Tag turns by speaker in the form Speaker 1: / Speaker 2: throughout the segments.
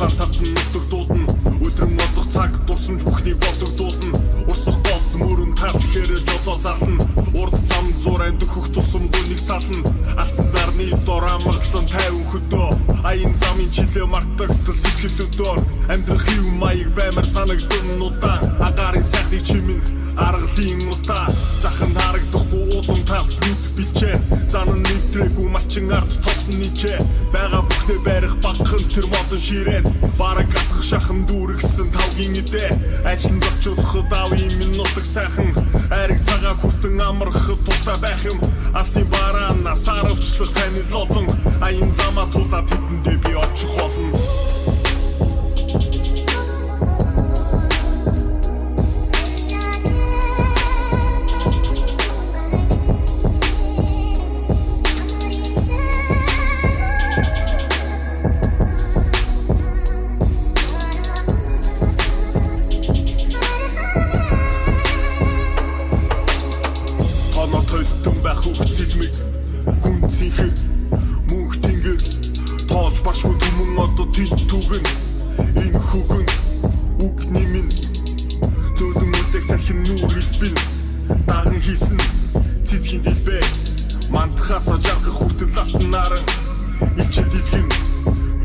Speaker 1: ухаан тавтан нутаг дуудна. Өдрөн модох цаг дурсамж бүхнийг бодогдуулна. Урсах гол мөрөн тавлэхээр жолоо зарна. Урд зам зуранд хөх тусам гүнийг сална. Алтан дарны дор амгалан 50 хөдөө. Аян замын чилээ мартагдал сэтгэл өдөр. Амьдрах хэв маяг баймар санагдсан удаан. Агарын сайхны чимэн аргалын утаа. Захан харагдахгүй удам тав нүд билчээ. Занан нэвтрээгүй малчин ард тосн нийчээ. Бага бүхнээ барих багхан тэр модон ширээн. Бараг асах шахан дүүргсэн тавгийн идэ. Ажлын зочулахад авын минь нутаг сайхан. Айраг цагаан хүртэн амархад тултаа байх юм. Асын бараана саравчлах таны лолон. Аян замаа тулаад тэдэндээ би очих болно. Тойлтон байх үг зэлмэг гүнцэнхэр мөнх тэнгэр тоолж башгүй түмэн одоо тэд түгэн энэ хүүхэн үг нэмэн зөдөн үлэх сахин нүүр илбэн даган хийсэн цэцгийн дэлбэ мантахасаа жаргах хүртэл алтан наран илчэд илхэн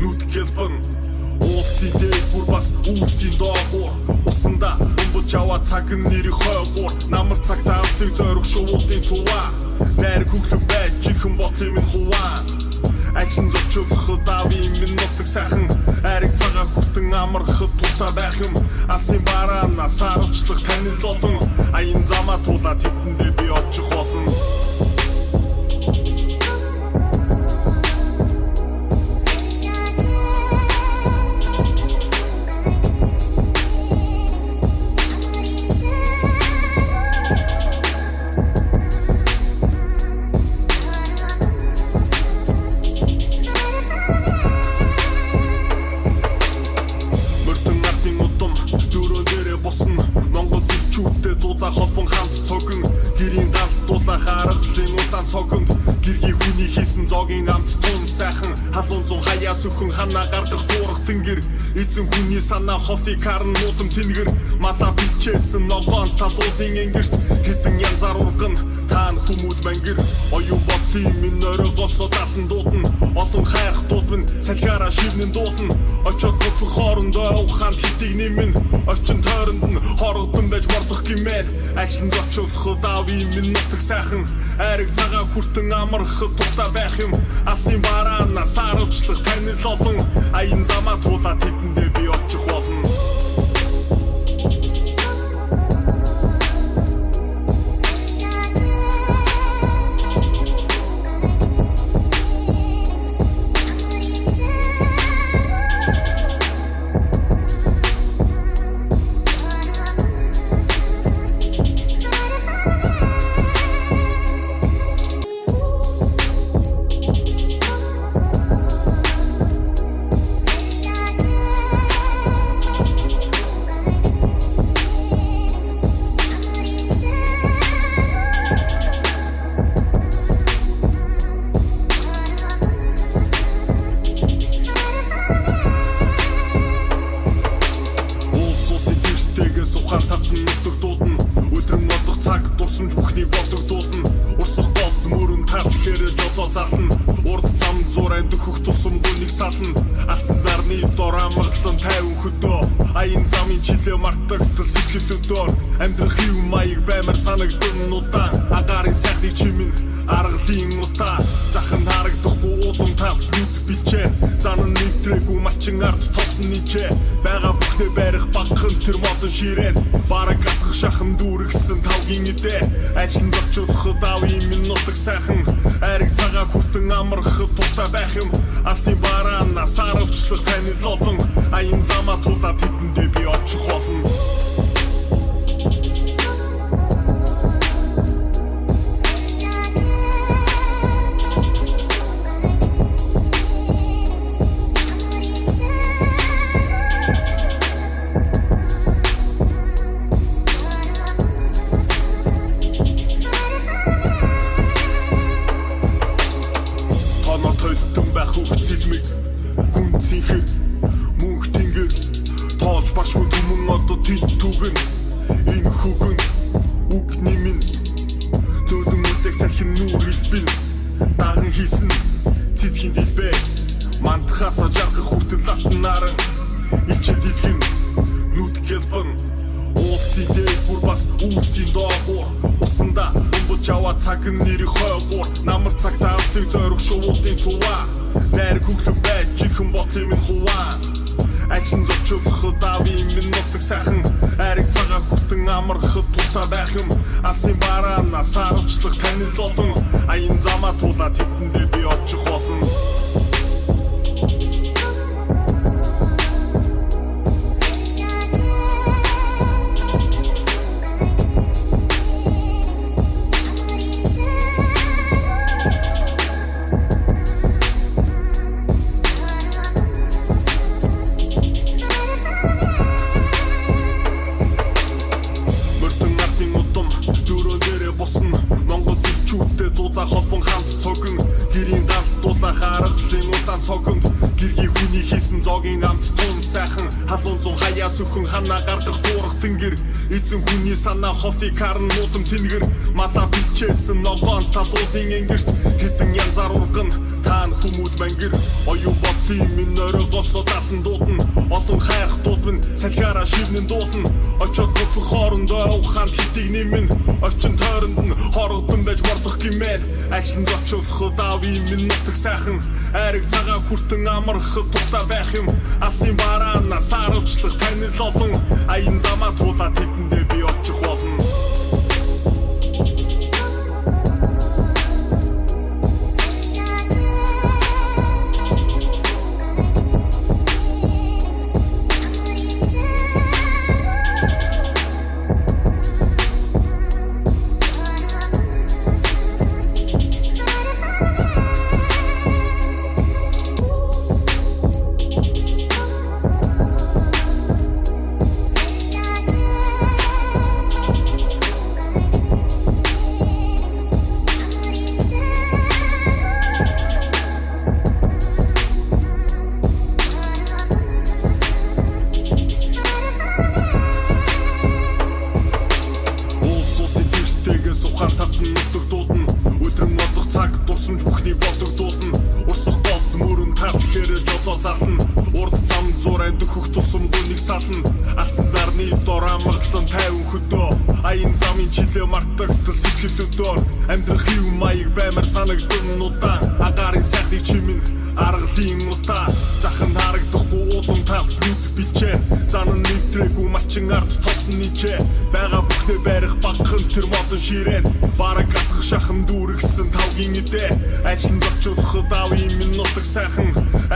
Speaker 1: нүд гэлбэн улсын дээгүр бас үлсийн доогуур усанда өмбөж аваа цаг нэр хойгуур намар цагтаа алсыг зориг шуудын цуваа найр хүглэн байж чихэн бодлын минь хуваа ажлын зочулахад авын минь нутаг сайхан айраг цагаан хүртэн амархад тултаа байх юм алсын бараана саравчлах таны лолон аян замаа тулаад тэдэндээ би очих болно. Монгол ирчүүдтэй зузаах холбон хамт цогон гэрийн галдуулах аргалын удаан цогонд гэргийн хүний хийсэн зогийн амт тун сайхан халуун зун хаяа сөхөн ханаа гаргах дуурах тэнгэр эзэн хүний санаа хофиг харн нуудам тэнгэр мата бичээсэн ногоон талуулын энгэрт хэдэн янзаар урган таан хүмүүд мангэр оюун бодлын минь оройгоосоо татан дуудна олон хайрх дуудмын салхиараа шивнэн дуудна очоод буцах хоорондоо ухаанд хитийг нэмэн орчин тойронд нь хоргодон байж мордох гимээр ажлын зочулахад авын минь нутаг сайхан айраг цагаан хүртэн амархад тултаа байх юм алсын бараана саравчлах таны лолон аян замаа тулаад тэдэндээ би очих болно. Ухаан тавтан нутаг дуудна. Өдрөн модох цаг дурсамж бүхнийг бодогдуулна. Урсах гол мөрөн тавлэхээр жолоо зарна. Урд зам зуранд хөх тусам гүнийг сална. Алтан дарны дор амгалан 50 хөдөө. Аян замын чилээ мартагдал сэтгэл өдөр. Амьдрах хэв маяг баймар санагдсан удаан. Агарын сайхны чимэн аргалын утаа. Захан харагдахгүй удам тав нүд билчээ. Занан нэвтрээгүй малчин ард тосн нийчээ. Бага бүхнээ барих багхан тэр модон ширээн. Бараг асах шахан дүүргсэн тавгийн идэ. Ажлын зочулахад авын минь нутаг сайхан. Айраг цагаан хүртэн амархад тултаа байх юм алсын бараана саравчлах таны лолон аян замаа тулаад тэдэндээ би очих болно. Тойлтон байх үг зэлмэг гүнцэнхэр мөнх тоолж башгүй түмэн одоо тэд түгэн энэ хүүхэн үг нэмэн зөөлөн үлэх салхин нүүр илбэн даган хийсэн цэцгийн дэлбэ мантахаас жаргах хүртэл латан наран ичэд идхэн нүд гэлбэн улсын дээгүр бас үүсийн доогуур усанда өмбөж аваа цаг нэр хойгуур намар цагтаа алсыг зорих шуудын цуваа найр хүглэн байж чихэн ботлын минь хуваа Action зочилох дави минь нутаг сайхан ариг цагаан хүртэн амархад тултаа байх юм алсын бараана сарвчлах танил болон аян замаа тулаад хэдэндээ би очих болно Монгол ирчүүдтэй зузаа холбон хамт цогон гэрийн галтуулаа харгалын удаан цогонд гэргийн хүний хийсэн зогийн амт тун сайхан халуун зун хаяа сөхөн ханаа гаргах дуурах тэнгэр эзэн хүний санаа хофи карн муудам тэнгэр мата билчээсэн ногоон талуулын энгэрт хэдэн янзаар урган таан хүмүүд мангэр оюу бодлын минь оройгосоо даатан дуудна олон хайрах дуудмын салхиараа шивнэн дуулна очоод буцах хоорондоо ухаанд хитийг нэмэн орчин тойронд нь хорогдон байж мордох гимээр аction зочилох дави минь нутаг сайхан ариг цагаан хүртэн амархад тултаа байх юм алсын бараана сарвчлах танил олон аян замаа тулаад хэдэндээ би очих болно Ухаан татан нутаг дуудна өдрөн одох цаг дурсамж бүхний бодог дуулна урсах бол мөрөн тавхэр жолоо зална урд зам зурайн дөхөх тусам гүнийг сална алтан дарны дор амгалан 50 хөдөө аян замын жилээ мартагдал сэтгэл өдөр амьдрах юм маяг баймар санагдсан удаан агарын сайхныг чимэн аргалын утаа захан харагдахгүй удам тавт нүд бичээ занан нэвтрээгүй малчин ард тосн нийчээ бага бүхнээ барих багхан тэр модон ширэн бараг асах шахам дүүргсэн тавгийн идэ ачин зочилох дави минь нутаг сайхан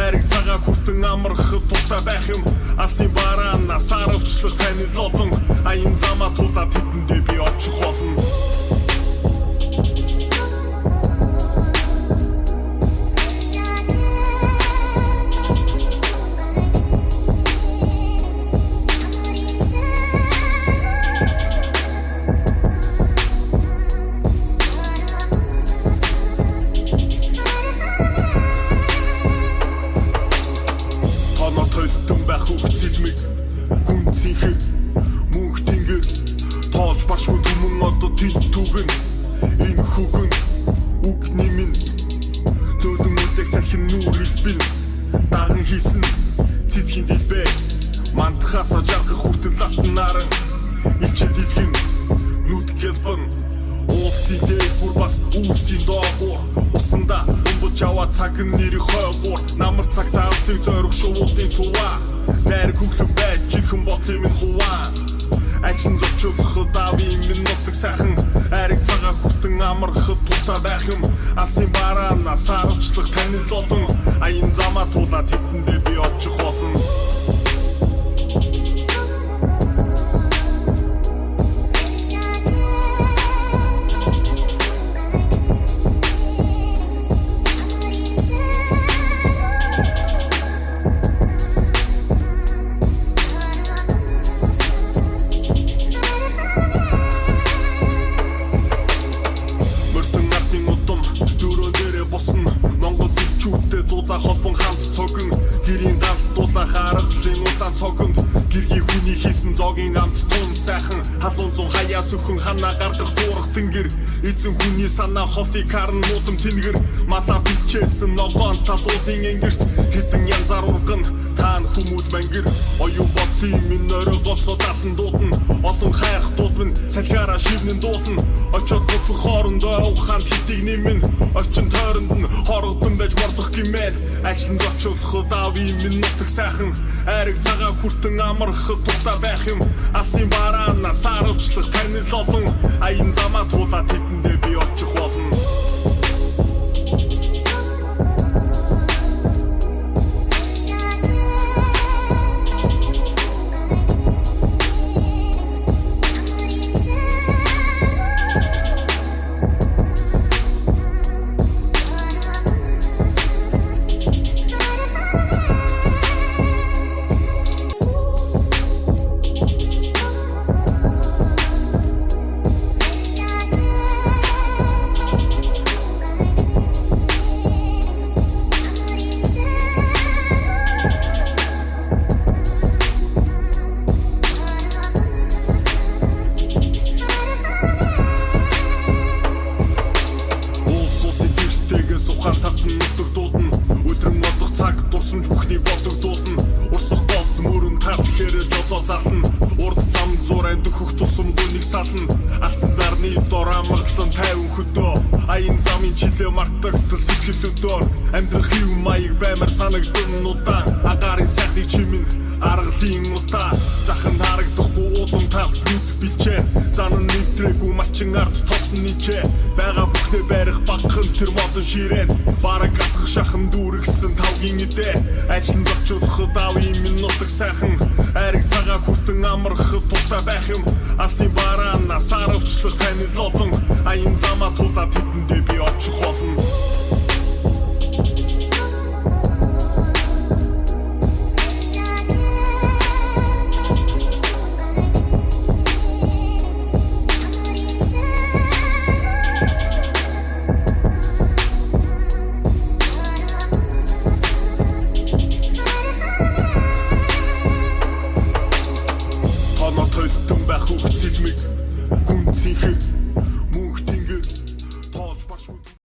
Speaker 1: ариг цагаан хүртэн амархад тултаа байх юм алсын бараана сарвчлах танил олон аян замаа тулаад хэдэндээ би очих болно гүнцэнхэр мөнх тэнгэр тоолж башгүй түмэн одоо тэд түгэн энэ хүүхэн үг нэмэн зөөлөн үлэх салхин нүүр илбэн даган хийсэн цэцгийн дэлбэ мантахаас жаргах хүртэл латан наран ичэд идхэн нүд гэлбэн улсын дээгүр бас үүсийн доогуур усанда өмбөж аваа цаг нэр хойгуур намар цагтаа алсыг зорих шуудын цуваа найр хүглэн байж чихэн ботлын минь хуваа аction зочилох дави минь нутаг сайхан ариг цагаан хүртэн амархад тултаа байх юм алсын бараана сарвчлах танил олон аян замаа тулаад хэдэндээ би очих болно Монгол ирчүүдтэй бузаа холбон хамт цогон гэрийн галдуулах аргалын улаан цогонд гэргийн хүний хийсэн зогийн амт тун сайхан халуун зун хаяа сөхөн ханаа гаргах дуурах тэнгэр эзэн хүний санаа хофи карн нуудам тэнгэр мата бичээсэн ногоон талуулын энгэрт хэдэн янзаар урган таан хүмүүд мангэр оюу ботын минь оройгосоо татан дуудна олон хайрах дууд минь салхиараа шивнэн дуудна очоод буцах хоорондоо ухаанд хитийг нэмэн орчин тойронд нь хорогдон байж мордох гимээр ажлын зочиулах дави минь нутаг сайхан айраг цагаан хүртэн амархад тухта байх юм асын бараана саравчлах танил олон аян замаа туулаад тэдэндээ би очих болно. Ухаан татан нутаг дуудна өдрөн бодох цаг дурсамж бүхнийг бодогдуулна урсах бол мөрөн тавхэр жолоо зална урд зам зурайн дөхөх тусам гүнийг сална алтан дарны дор амгалан 50 хөдөө аян замын жилээ мартагдал сэтгэл өдөр амьдрах юм маяг баймар санагдсан удаан агарын сайхныг чимэн аргалын утаа захан харагдахгүй удам тав нүд бичээ занан нэвтрээгүй малчин ард тосн нийчээ бага бүхнээ барих багхан тэр модон ширээн бараг асах шахам дүүргсэн тавгийн идэ ажлын зочиулах дави минь нутаг сайхан айраг цагаан хүртэн амархад тухта байх юм асын бараана саравчлах танил олон аян замаа туулаад тэдэндээ би очих болно. Толтон байх үг зэлмэг гүн цэнхэг